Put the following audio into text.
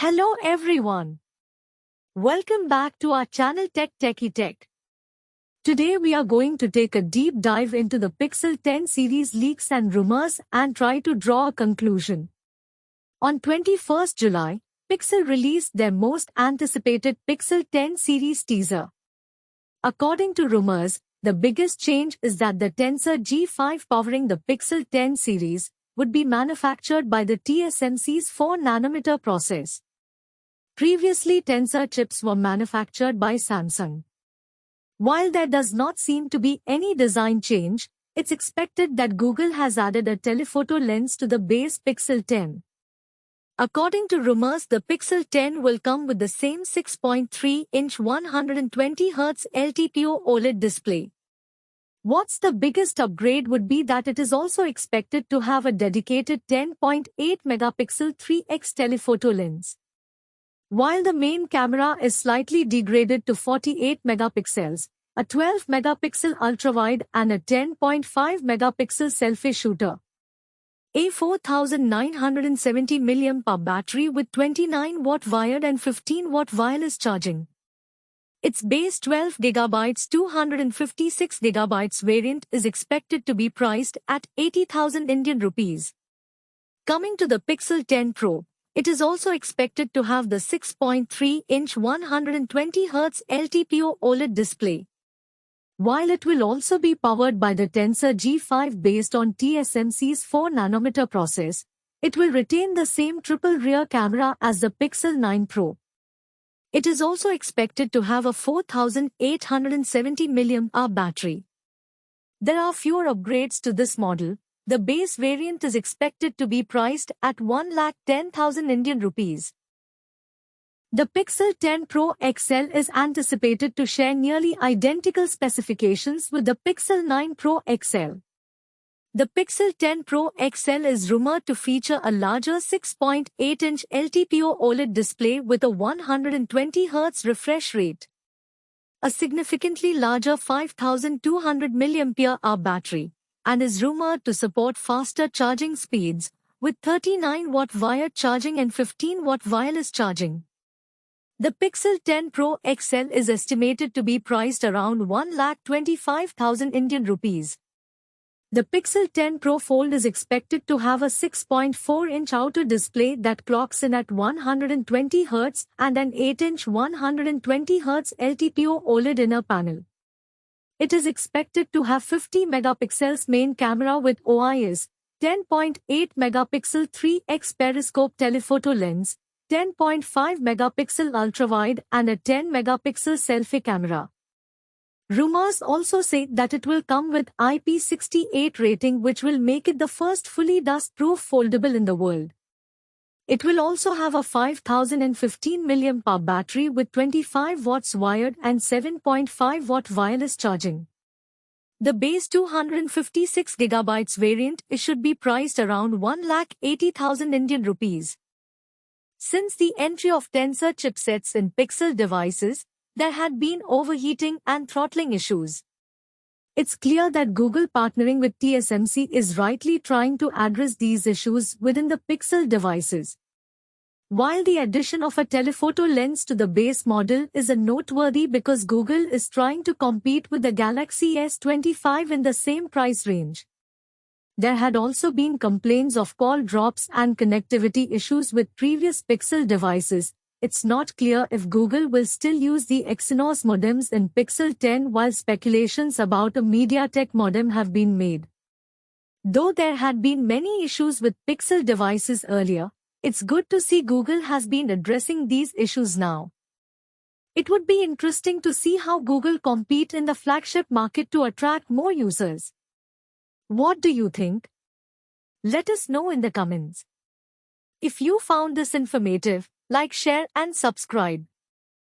Hello everyone. Welcome back to our channel Techie Tech. Today we are going to take a deep dive into the Pixel 10 series leaks and rumors and try to draw a conclusion. On 21st July, Pixel released their most anticipated Pixel 10 series teaser. According to rumors, the biggest change is that the Tensor G5 powering the Pixel 10 series would be manufactured by the TSMC's 4nm process. Previously, Tensor chips were manufactured by Samsung. While there does not seem to be any design change, it's expected that Google has added a telephoto lens to the base Pixel 10. According to rumors, the Pixel 10 will come with the same 6.3-inch 120Hz LTPO OLED display. What's the biggest upgrade would be that it is also expected to have a dedicated 10.8-megapixel 3x telephoto lens. While the main camera is slightly degraded to 48 megapixels, a 12 megapixel ultrawide and a 10.5 megapixel selfie shooter. A 4970 mAh battery with 29-watt wired and 15-watt wireless charging. Its base 12GB 256GB variant is expected to be priced at 80,000 Indian rupees. Coming to the Pixel 10 Pro, it is also expected to have the 6.3-inch 120Hz LTPO OLED display. While it will also be powered by the Tensor G5 based on TSMC's 4nm process, it will retain the same triple rear camera as the Pixel 9 Pro. It is also expected to have a 4870 mAh battery. There are fewer upgrades to this model. The base variant is expected to be priced at 1,10,000 Indian rupees. The Pixel 10 Pro XL is anticipated to share nearly identical specifications with the Pixel 9 Pro XL. The Pixel 10 Pro XL is rumored to feature a larger 6.8-inch LTPO OLED display with a 120Hz refresh rate, a significantly larger 5200 mAh battery, and is rumored to support faster charging speeds, with 39-watt wired charging and 15-watt wireless charging. The Pixel 10 Pro XL is estimated to be priced around 1,25,000 Indian rupees. The Pixel 10 Pro Fold is expected to have a 6.4-inch outer display that clocks in at 120 Hz and an 8-inch 120 Hz LTPO OLED inner panel. It is expected to have 50 megapixels main camera with OIS, 10.8 megapixel 3x periscope telephoto lens, 10.5 megapixel ultrawide and a 10 megapixel selfie camera. Rumors also say that it will come with IP68 rating, which will make it the first fully dust-proof foldable in the world. It will also have a 5015 mAh battery with 25 watts wired and 7.5 watt wireless charging. The base 256GB variant should be priced around 1,80,000 Indian rupees. Since the entry of Tensor chipsets in Pixel devices, there had been overheating and throttling issues. It's clear that Google partnering with TSMC is rightly trying to address these issues within the Pixel devices. While the addition of a telephoto lens to the base model is a noteworthy because Google is trying to compete with the Galaxy S25 in the same price range. There had also been complaints of call drops and connectivity issues with previous Pixel devices. It's not clear if Google will still use the Exynos modems in Pixel 10, while speculations about a MediaTek modem have been made. Though there had been many issues with Pixel devices earlier, it's good to see Google has been addressing these issues now. It would be interesting to see how Google compete in the flagship market to attract more users. What do you think? Let us know in the comments. If you found this informative, like, share and subscribe.